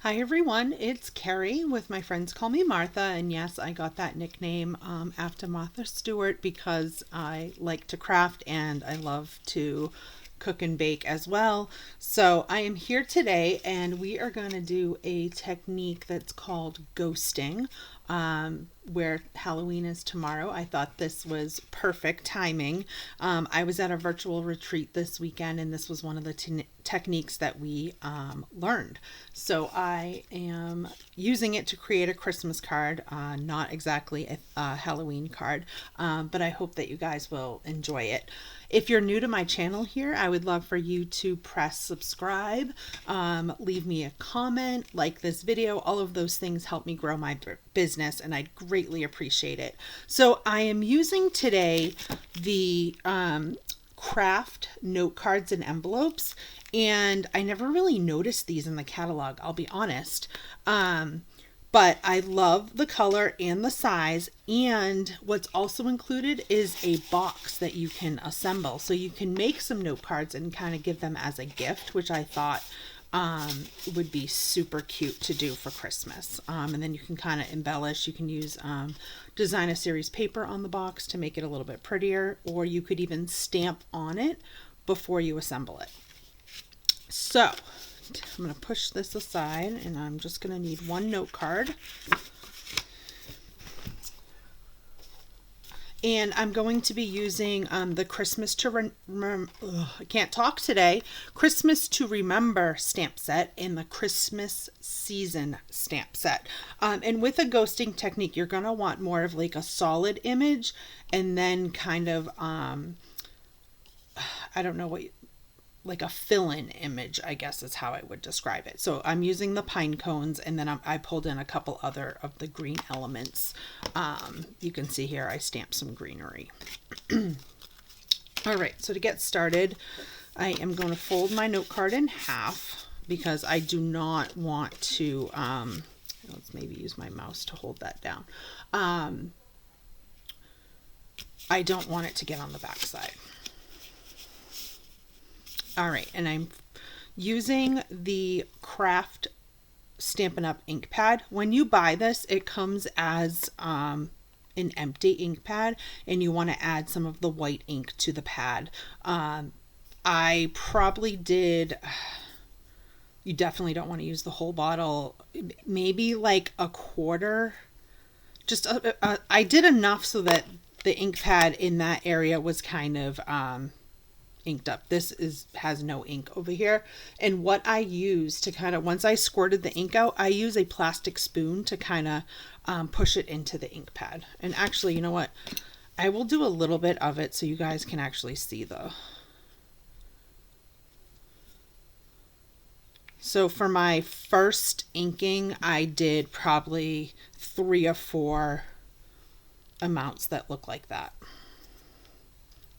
Hi everyone, it's Carrie with My Friends Call Me Martha, and yes, I got that nickname after Martha Stewart because I like to craft and I love to cook and bake as well. So I am here today and we are going to do a technique that's called ghosting. Where Halloween is tomorrow, I thought this was perfect timing. I was at a virtual retreat this weekend, and this was one of the techniques that we learned. So I am using it to create a Christmas card, not exactly a Halloween card, but I hope that you guys will enjoy it. If you're new to my channel here, I would love for you to press subscribe, leave me a comment, like this video. All of those things help me grow my business, and I'd greatly appreciate it. So I am using today the craft note cards and envelopes, and I never really noticed these in the catalog, I'll be honest. But I love the color and the size, and what's also included is a box that you can assemble. So you can make some note cards and kind of give them as a gift, which I thought would be super cute to do for Christmas. And then you can kind of embellish. You can use design a series paper on the box to make it a little bit prettier, or you could even stamp on it before you assemble it. So I'm going to push this aside, and I'm just going to need one note card. And I'm going to be using the Christmas to I can't talk today. Christmas to Remember stamp set and the Christmas season stamp set. And with a ghosting technique, you're going to want more of like a solid image, and then kind of I don't know what like a fill-in image, I guess is how I would describe it. So I'm using the pine cones, and then I pulled in a couple other of the green elements. You can see here I stamped some greenery. All right, so to get started, I am going to fold my note card in half because I do not want to, let's maybe use my mouse to hold that down. I don't want it to get on the back side. All right, and I'm using the Craft Stampin' Up! Ink pad. When you buy this, it comes as an empty ink pad, and you want to add some of the white ink to the pad. I probably did, you definitely don't want to use the whole bottle, maybe like a quarter. Just, I did enough so that the ink pad in that area was kind of inked up. This has no ink over here. And what I use to kind of, once I squirted the ink out, I use a plastic spoon to kind of push it into the ink pad. And actually, you know what? I will do a little bit of it so you guys can actually see the. So for my first inking, I did probably 3 or 4 amounts that look like that.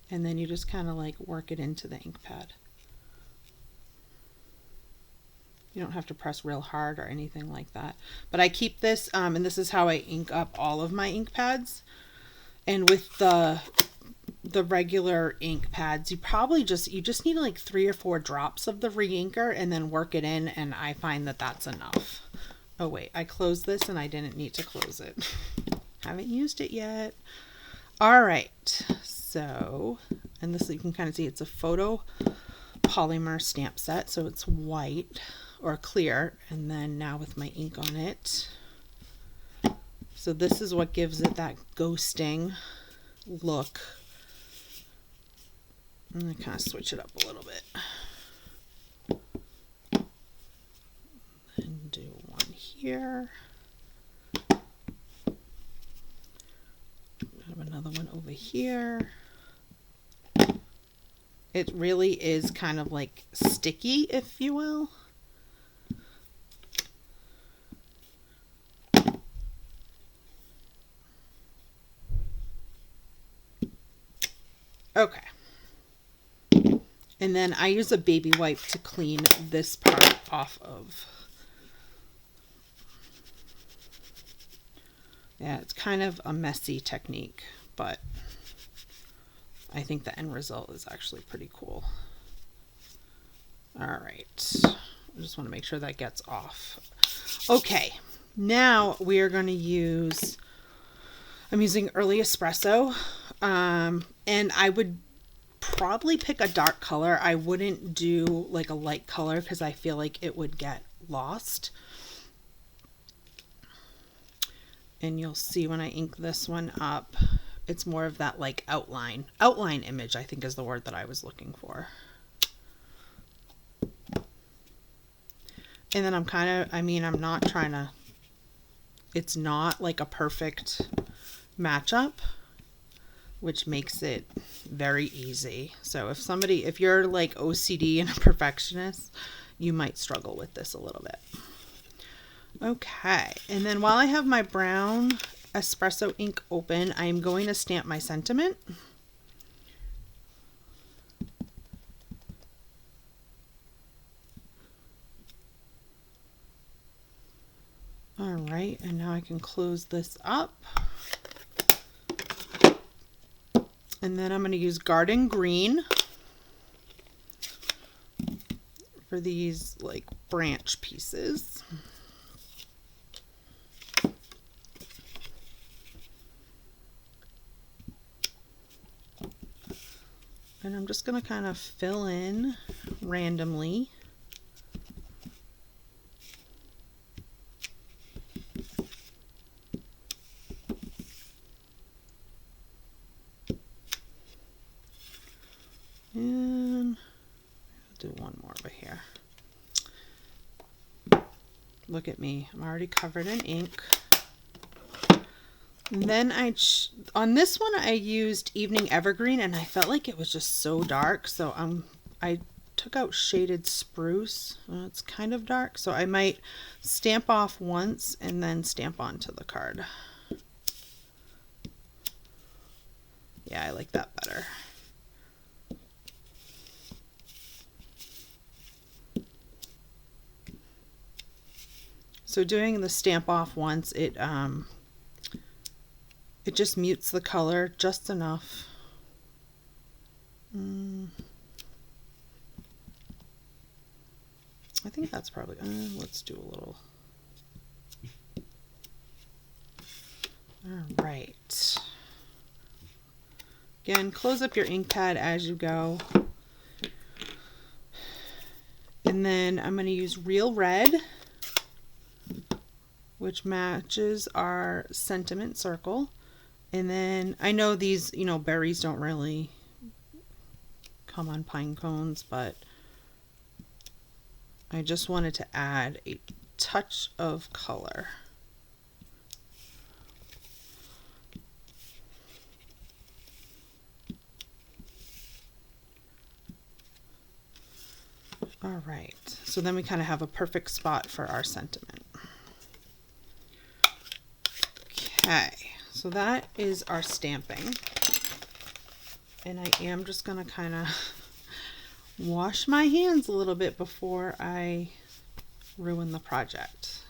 And then you just kind of like work it into the ink pad. You don't have to press real hard or anything like that. But I keep this, and this is how I ink up all of my ink pads. And with the regular ink pads, you just need like 3 or 4 drops of the re-inker and then work it in, and I find that that's enough. Oh wait, I closed this and I didn't need to close it. Haven't used it yet. All right. So, and this you can kind of see it's a photo polymer stamp set, so it's white or clear, and then now with my ink on it. So this is what gives it that ghosting look. I'm going to kind of switch it up a little bit. And do one here. Have another one over here. It really is kind of like sticky, if you will. Okay. And then I use a baby wipe to clean this part off of. Yeah, it's kind of a messy technique, but I think the end result is actually pretty cool. All right, I just want to make sure that gets off. Okay, now we are going to use, I'm using Early Espresso, and I would probably pick a dark color. I wouldn't do like a light color because I feel like it would get lost. And you'll see when I ink this one up, it's more of that like outline image, I think is the word that I was looking for. And then I'm kind of, I mean, I'm not trying to, it's not like a perfect matchup, which makes it very easy. So if you're like OCD and a perfectionist, you might struggle with this a little bit. Okay, and then while I have my brown espresso ink open, I'm going to stamp my sentiment. All right, and now I can close this up. And then I'm going to use Garden Green for these like branch pieces. And I'm just going to kind of fill in randomly. And I'll do one more over here. Look at me, I'm already covered in ink. And then on this one I used Evening Evergreen, and I felt like it was just so dark, so I took out Shaded Spruce. It's kind of dark, so I might stamp off once and then stamp onto the card. Yeah, I like that better. So doing the stamp off once, it just mutes the color just enough. I think that's probably, let's do a little. All right. Again, close up your ink pad as you go. And then I'm going to use Real Red, which matches our sentiment circle. And then I know these, berries don't really come on pine cones, but I just wanted to add a touch of color. All right, so then we kind of have a perfect spot for our sentiment. Okay, so that is our stamping. And I am just going to kind of wash my hands a little bit before I ruin the project.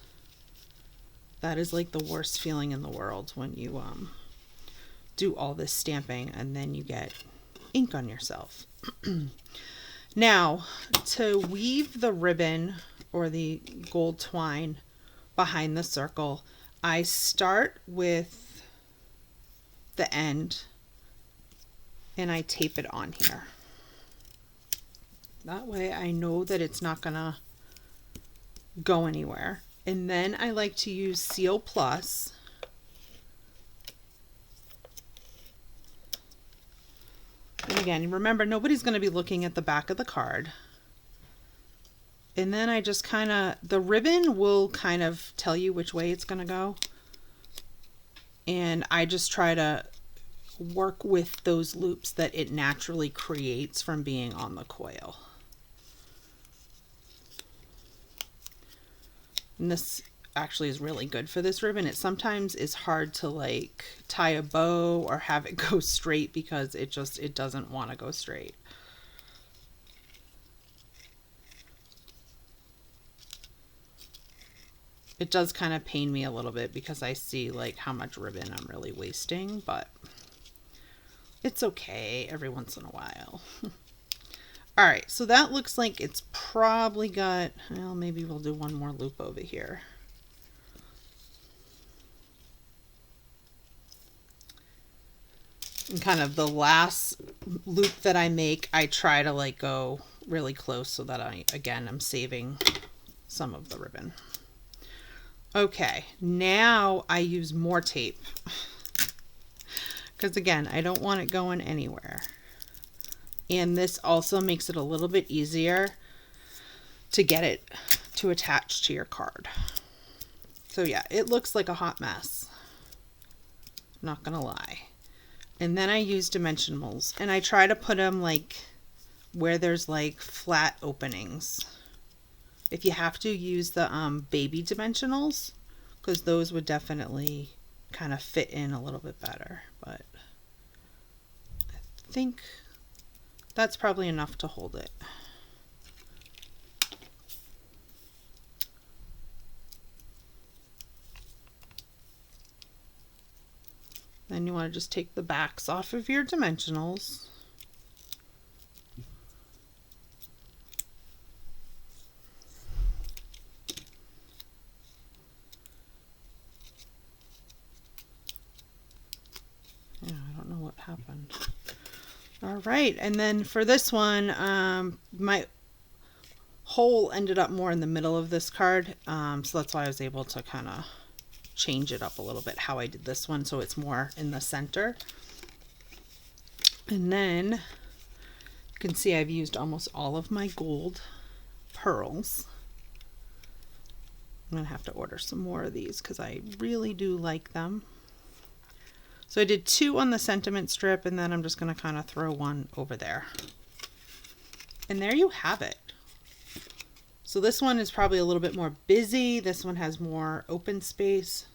That is like the worst feeling in the world when you do all this stamping and then you get ink on yourself. Now, to weave the ribbon or the gold twine behind the circle, I start with the end and I tape it on here. That way I know that it's not gonna go anywhere. And then I like to use Seal Plus. And again, remember, nobody's going to be looking at the back of the card. And then I just kind of, the ribbon will kind of tell you which way it's going to go. And I just try to work with those loops that it naturally creates from being on the coil. And this actually is really good for this ribbon. It sometimes is hard to like tie a bow or have it go straight because it doesn't want to go straight. It does kind of pain me a little bit because I see like how much ribbon I'm really wasting, but it's okay every once in a while. All right, so that looks like it's probably got, well, maybe we'll do one more loop over here. And kind of the last loop that I make, I try to like go really close so that I'm saving some of the ribbon. Okay, now I use more tape because again, I don't want it going anywhere. And this also makes it a little bit easier to get it to attach to your card. So yeah, it looks like a hot mess. Not gonna lie. And then I use dimensionals, and I try to put them like where there's like flat openings. If you have to, use the baby dimensionals, because those would definitely kind of fit in a little bit better. But I think that's probably enough to hold it. Then you want to just take the backs off of your dimensionals. Yeah, I don't know what happened. All right, and then for this one, my hole ended up more in the middle of this card, so that's why I was able to kind of change it up a little bit how I did this one, so it's more in the center. And then you can see I've used almost all of my gold pearls. I'm gonna have to order some more of these because I really do like them. So I did 2 on the sentiment strip, and then I'm just gonna kind of throw 1 over there. And there you have it. So this one is probably a little bit more busy. This one has more open space.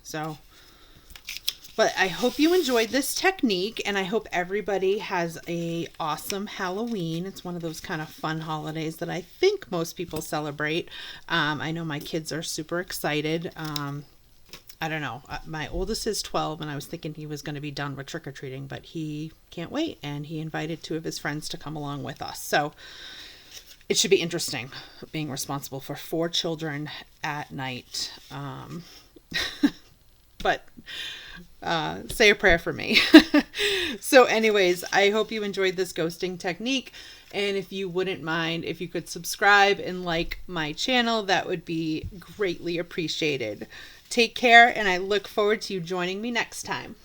But I hope you enjoyed this technique, and I hope everybody has a awesome Halloween. It's one of those kind of fun holidays that I think most people celebrate. I know my kids are super excited. I don't know. My oldest is 12, and I was thinking he was going to be done with trick-or-treating, but he can't wait, and he invited 2 of his friends to come along with us. So it should be interesting being responsible for 4 children at night. But say a prayer for me. So anyways, I hope you enjoyed this ghosting technique. And if you wouldn't mind, if you could subscribe and like my channel, that would be greatly appreciated. Take care, and I look forward to you joining me next time.